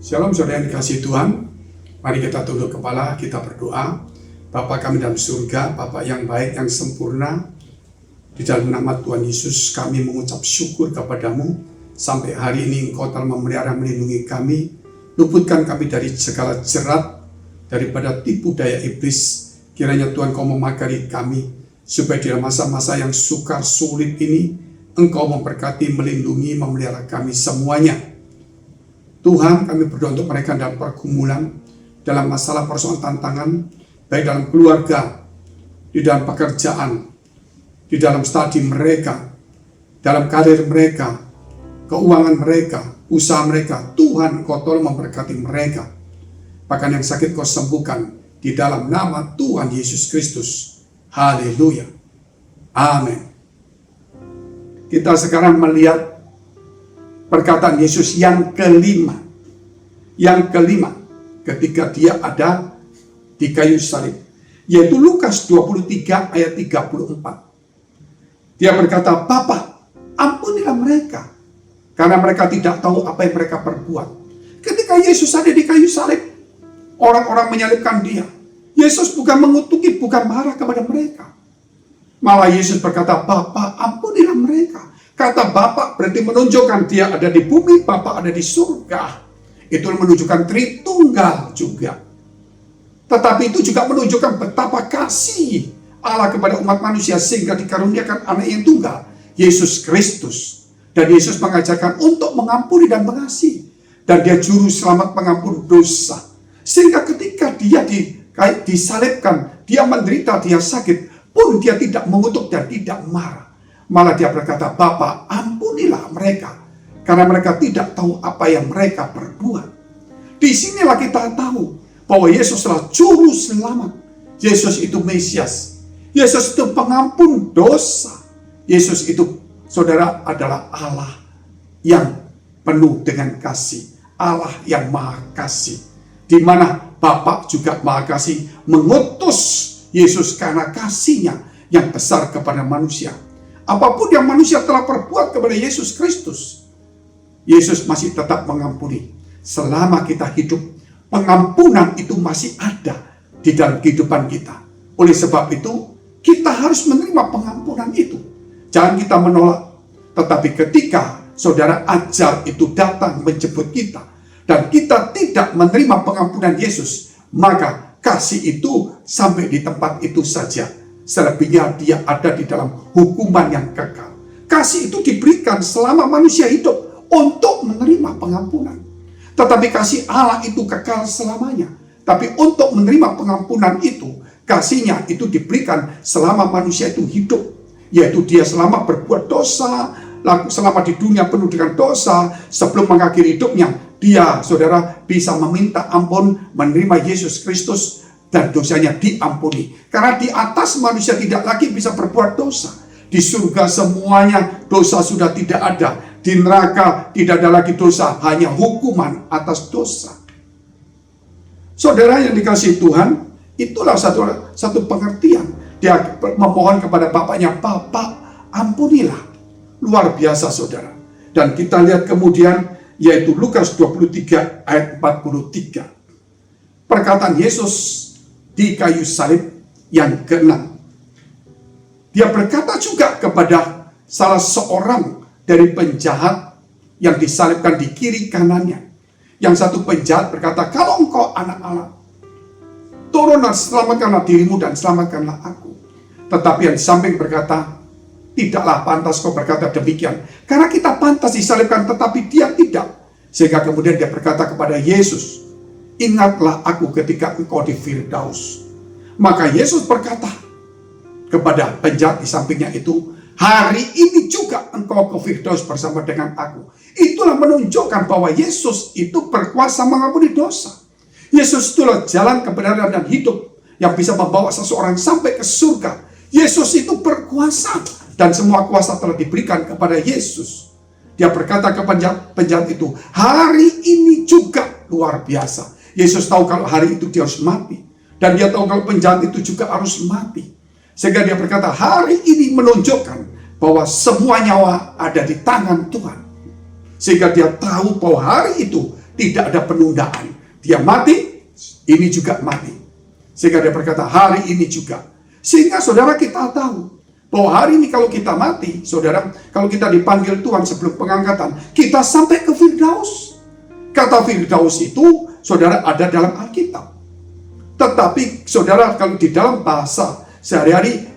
Shalom saudara yang dikasihi Tuhan. Mari kita tunduk kepala, kita berdoa. Bapa kami dalam surga, Bapa yang baik, yang sempurna, di dalam nama Tuhan Yesus kami mengucap syukur kepadamu. Sampai hari ini Engkau telah memelihara melindungi kami, luputkan kami dari segala jerat, daripada tipu daya iblis. Kiranya Tuhan Kau memagari kami, supaya di dalam masa-masa yang sukar sulit ini, Engkau memberkati, melindungi, memelihara kami semuanya. Tuhan, kami berdoa untuk mereka dalam pergumulan, dalam masalah persoalan tantangan, baik dalam keluarga, di dalam pekerjaan, di dalam studi mereka, dalam karir mereka, keuangan mereka, usaha mereka. Tuhan, Kau tolong memberkati mereka. Bahkan yang sakit Kau sembuhkan, di dalam nama Tuhan Yesus Kristus. Haleluya. Amin. Kita sekarang melihat perkataan Yesus yang kelima. Yang kelima, ketika Dia ada di kayu salib, yaitu Lukas 23 ayat 34. Dia berkata, "Bapa, ampunilah mereka, karena mereka tidak tahu apa yang mereka perbuat." Ketika Yesus ada di kayu salib, orang-orang menyalibkan Dia. Yesus bukan mengutuki, bukan marah kepada mereka. Malah Yesus berkata, "Bapa, ampunilah mereka." Kata Bapa berarti menunjukkan Dia ada di bumi, Bapa ada di surga. Itu menunjukkan Tritunggal juga. Tetapi itu juga menunjukkan betapa kasih Allah kepada umat manusia sehingga dikaruniakan anak yang tunggal, Yesus Kristus. Dan Yesus mengajarkan untuk mengampuni dan mengasihi. Dan Dia juru selamat pengampun dosa. Sehingga ketika Dia disalibkan, Dia menderita, Dia sakit, pun Dia tidak mengutuk dan tidak marah. Malah Dia berkata, "Bapa, ampunilah mereka, karena mereka tidak tahu apa yang mereka perbuat." Disinilah kita tahu bahwa Yesus adalah juru selamat. Yesus itu Mesias. Yesus itu pengampun dosa. Yesus itu, saudara, adalah Allah yang penuh dengan kasih. Allah yang maha kasih. Di mana Bapa juga maha kasih mengutus Yesus karena kasihnya yang besar kepada manusia. Apapun yang manusia telah perbuat kepada Yesus Kristus, Yesus masih tetap mengampuni. Selama kita hidup, pengampunan itu masih ada di dalam kehidupan kita. Oleh sebab itu, kita harus menerima pengampunan itu. Jangan kita menolak. Tetapi ketika saudara ajar itu datang menjemput kita, dan kita tidak menerima pengampunan Yesus, maka kasih itu sampai di tempat itu saja. Selebihnya Dia ada di dalam hukuman yang kekal. Kasih itu diberikan selama manusia hidup untuk menerima pengampunan. Tetapi kasih Allah itu kekal selamanya. Tapi untuk menerima pengampunan itu, kasihnya itu diberikan selama manusia itu hidup. Yaitu dia selama berbuat dosa, selama di dunia penuh dengan dosa, sebelum mengakhiri hidupnya, dia, saudara, bisa meminta ampun, menerima Yesus Kristus, dan dosanya diampuni. Karena di atas manusia tidak lagi bisa berbuat dosa. Di surga semuanya dosa sudah tidak ada. Di neraka tidak ada lagi dosa, hanya hukuman atas dosa. Saudara yang dikasihi Tuhan, itulah satu pengertian. Dia memohon kepada Bapaknya, "Bapa, ampunilah." Luar biasa, saudara. Dan kita lihat kemudian, yaitu Lukas 23 ayat 43. Perkataan Yesus di kayu salib yang ke-6. Dia berkata juga kepada salah seorang dari penjahat yang disalibkan di kiri kanannya. Yang satu penjahat berkata, "Kalau engkau anak Allah, turunlah, selamatkanlah dirimu dan selamatkanlah aku." Tetapi yang di samping berkata, "Tidaklah pantas kau berkata demikian, karena kita pantas disalibkan, tetapi dia tidak." Sehingga kemudian dia berkata kepada Yesus, "Ingatlah aku ketika engkau di Firdaus." Maka Yesus berkata kepada penjahat di sampingnya itu, "Hari ini juga engkau ke Firdaus bersama dengan aku." Itulah menunjukkan bahwa Yesus itu berkuasa mengampuni dosa. Yesus itulah jalan kebenaran dan hidup yang bisa membawa seseorang sampai ke surga. Yesus itu berkuasa dan semua kuasa telah diberikan kepada Yesus. Dia berkata ke penjahat itu, "Hari ini juga," luar biasa. Yesus tahu kalau hari itu dia harus mati. Dan dia tahu kalau penjahat itu juga harus mati. Sehingga dia berkata, hari ini menunjukkan bahwa semua nyawa ada di tangan Tuhan. Sehingga dia tahu bahwa hari itu tidak ada penundaan. Dia mati, ini juga mati. Sehingga dia berkata, hari ini juga. Sehingga saudara kita tahu bahwa hari ini kalau kita mati, saudara, kalau kita dipanggil Tuhan sebelum pengangkatan, kita sampai ke Firdaus. Kata Firdaus itu, saudara, ada dalam Alkitab. Tetapi, saudara, kalau di dalam bahasa sehari-hari,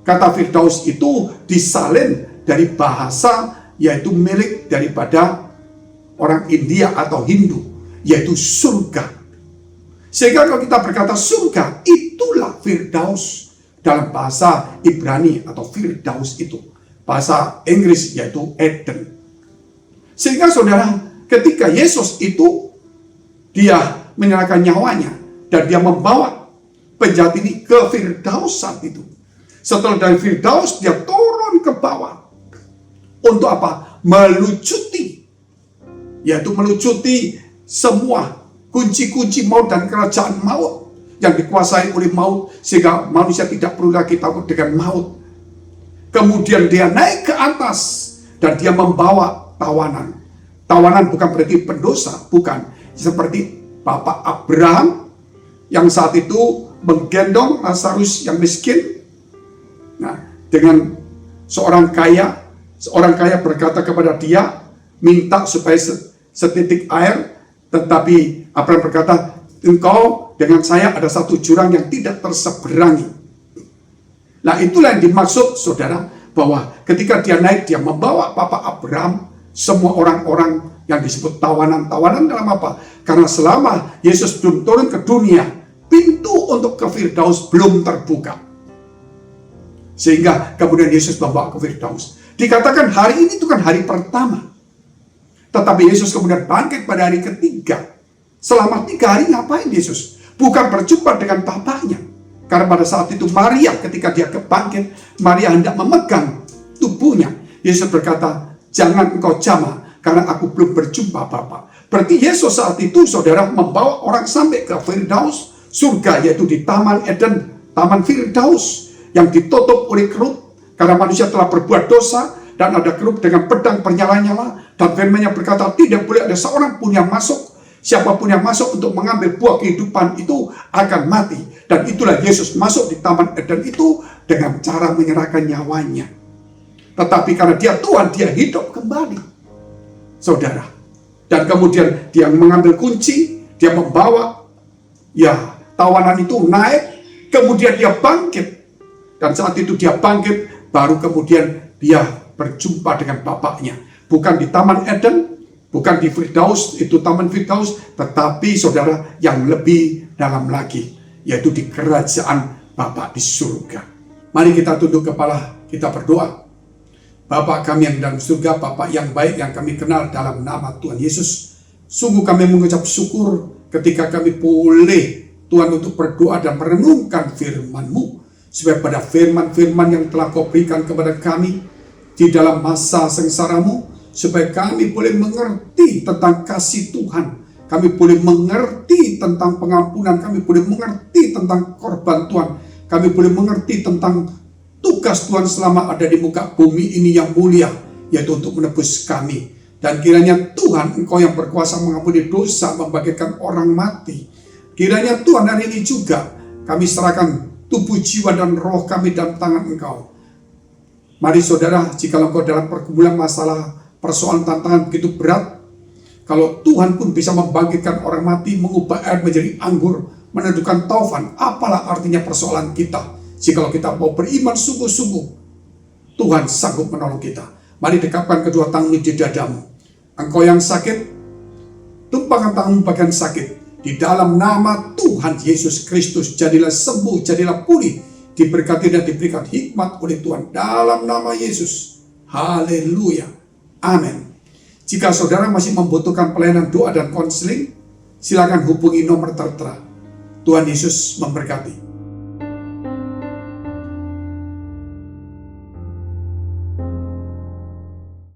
kata Firdaus itu disalin dari bahasa, yaitu milik daripada orang India atau Hindu, yaitu surga. Sehingga kalau kita berkata surga, itulah Firdaus dalam bahasa Ibrani atau Firdaus itu. Bahasa Inggris yaitu Eden. Sehingga saudara, ketika Yesus itu, dia menyerahkan nyawanya, dan dia membawa penjahat ini ke Firdaus saat itu. Setelah dari Firdaus, dia turun ke bawah. Untuk apa? Melucuti. Yaitu melucuti semua kunci-kunci maut dan kerajaan maut yang dikuasai oleh maut, sehingga manusia tidak perlu lagi takut dengan maut. Kemudian dia naik ke atas dan dia membawa tawanan. Tawanan bukan berarti pendosa, bukan. Seperti Bapak Abraham yang saat itu menggendong Lazarus yang miskin. Nah, dengan seorang kaya berkata kepada dia, minta supaya setitik air, tetapi Abraham berkata, engkau dengan saya ada satu jurang yang tidak terseberangi. Nah, itulah yang dimaksud, saudara, bahwa ketika dia naik, dia membawa Bapak Abraham, semua orang-orang yang disebut tawanan dalam apa? Karena selama Yesus belum turun ke dunia, pintu untuk ke Firdaus belum terbuka. Sehingga kemudian Yesus membawa ke Firdaus. Dikatakan hari ini itu kan hari pertama. Tetapi Yesus kemudian bangkit pada hari ketiga. Selama 3 hari ngapain Yesus? Bukan berjumpa dengan Bapaknya. Karena pada saat itu Maria, ketika dia bangkit, Maria hendak memegang tubuhnya. Yesus berkata, jangan engkau jamah, karena aku belum berjumpa Bapa. Berarti Yesus saat itu, saudara, membawa orang sampai ke Firdaus, surga, yaitu di Taman Eden, Taman Firdaus, yang ditutup oleh kerub, karena manusia telah berbuat dosa, dan ada kerub dengan pedang bernyala-nyala, dan firman-Nya berkata, tidak boleh ada seorang pun yang masuk. Siapapun yang masuk untuk mengambil buah kehidupan itu akan mati. Dan itulah Yesus masuk di Taman Eden itu dengan cara menyerahkan nyawanya. Tetapi karena dia Tuhan, dia hidup kembali, saudara. Dan kemudian dia mengambil kunci, dia membawa tawanan itu naik, kemudian dia bangkit. Dan saat itu dia bangkit, baru kemudian dia berjumpa dengan Bapaknya. Bukan di Taman Eden, bukan di Firdaus, itu Taman Firdaus, tetapi saudara yang lebih dalam lagi, yaitu di kerajaan Bapa di surga. Mari kita tunduk kepala, kita berdoa. Bapa kami yang dalam surga, Bapa yang baik yang kami kenal dalam nama Tuhan Yesus. Sungguh kami mengucap syukur ketika kami boleh Tuhan untuk berdoa dan merenungkan firman-Mu. Supaya pada firman-firman yang telah Kau berikan kepada kami di dalam masa sengsara-Mu, supaya kami boleh mengerti tentang kasih Tuhan, kami boleh mengerti tentang pengampunan, kami boleh mengerti tentang korban Tuhan, kami boleh mengerti tentang tugas Tuhan selama ada di muka bumi ini yang mulia, yaitu untuk menebus kami. Dan kiranya Tuhan, Engkau yang berkuasa mengampuni dosa, membagikan orang mati. Kiranya Tuhan hari ini juga kami serahkan tubuh, jiwa, dan roh kami dalam tangan Engkau. Mari saudara, jika Engkau dalam pergumulan masalah, persoalan tantangan begitu berat, kalau Tuhan pun bisa membangkitkan orang mati, mengubah air menjadi anggur, meneduhkan taufan, apalah artinya persoalan kita? Jikalau kita mau beriman sungguh-sungguh, Tuhan sanggup menolong kita. Mari dekapkan kedua tanganmu di dadamu. Engkau yang sakit, tumpahkan tanganmu bagian sakit. Di dalam nama Tuhan Yesus Kristus, jadilah sembuh, jadilah pulih, diberkati dan diberikan hikmat oleh Tuhan. Dalam nama Yesus. Haleluya. Amin. Jika saudara masih membutuhkan pelayanan doa dan konseling, silakan hubungi nomor tertera. Tuhan Yesus memberkati.